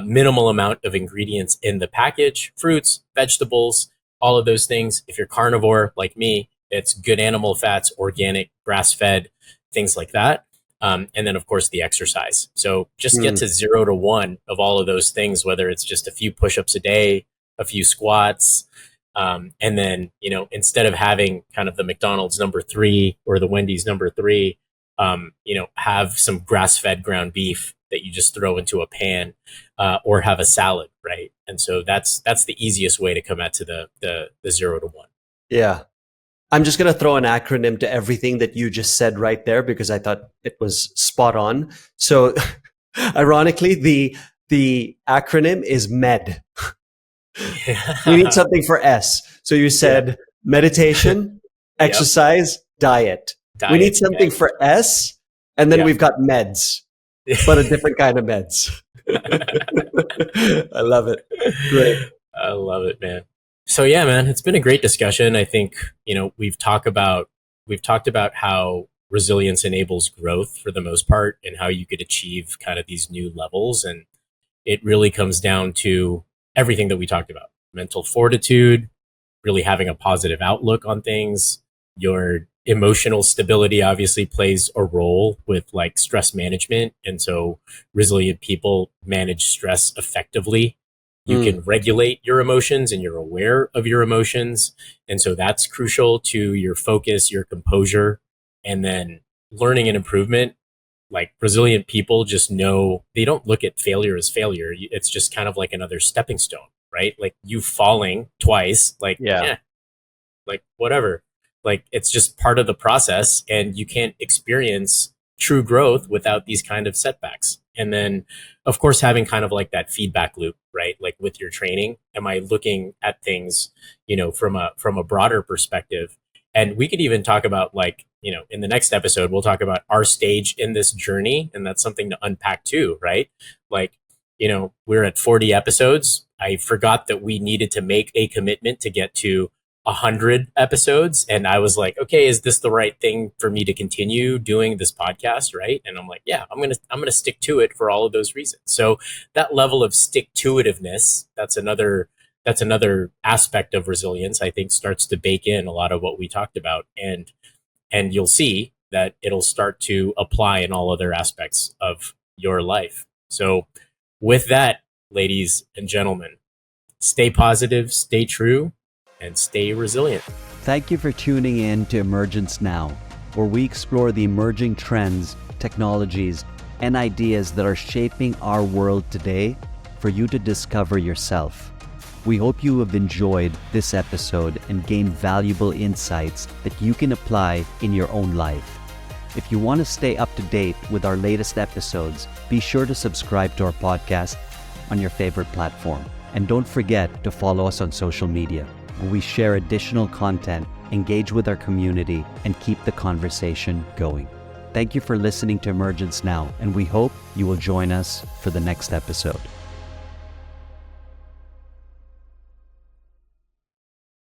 B: minimal amount of ingredients in the package, fruits, vegetables, all of those things. If you're carnivore like me, it's good animal fats, organic, grass-fed, things like that. And then, of course, the exercise. So just get to 0 to 1 of all of those things, whether it's just a few push-ups a day, a few squats. And then, instead of having kind of the McDonald's number 3 or the Wendy's number 3, have some grass-fed ground beef that you just throw into a pan, or have a salad, right? And so that's the easiest way to come at to the 0 to 1.
A: Yeah. I'm just going to throw an acronym to everything that you just said right there, because I thought it was spot on. So ironically, the acronym is MED. We need something for S. So you said meditation, exercise, diet. We need something for S, and then we've got meds, but a different kind of meds. I love it. Great.
B: I love it, man. So yeah, man, it's been a great discussion. I think, we've talked about how resilience enables growth for the most part, and how you could achieve kind of these new levels. And it really comes down to everything that we talked about: mental fortitude, really having a positive outlook on things. Your emotional stability obviously plays a role with like stress management. And so resilient people manage stress effectively. You can regulate your emotions and you're aware of your emotions. And so that's crucial to your focus, your composure, and then learning and improvement. Like resilient people just know, they don't look at failure as failure. It's just kind of like another stepping stone, right? Like you falling twice, like, like whatever. Like it's just part of the process, and you can't experience true growth without these kind of setbacks. And then of course having kind of like that feedback loop, right? Like with your training, am I looking at things, from a broader perspective? And we could even talk about like, in the next episode, we'll talk about our stage in this journey. And that's something to unpack too, right? Like, we're at 40 episodes. I forgot that we needed to make a commitment to get to 100 episodes. And I was like, okay, is this the right thing for me to continue doing this podcast? Right. And I'm like, yeah, I'm going to stick to it for all of those reasons. So that level of stick-to-itiveness, that's another aspect of resilience, I think, starts to bake in a lot of what we talked about. And you'll see that it'll start to apply in all other aspects of your life. So with that, ladies and gentlemen, stay positive, stay true, and stay resilient.
D: Thank you for tuning in to Emergence Now, where we explore the emerging trends, technologies, and ideas that are shaping our world today for you to discover yourself. We hope you have enjoyed this episode and gained valuable insights that you can apply in your own life. If you want to stay up to date with our latest episodes, be sure to subscribe to our podcast on your favorite platform. And don't forget to follow us on social media, where we share additional content, engage with our community, and keep the conversation going. Thank you for listening to Emergence Now, and we hope you will join us for the next episode.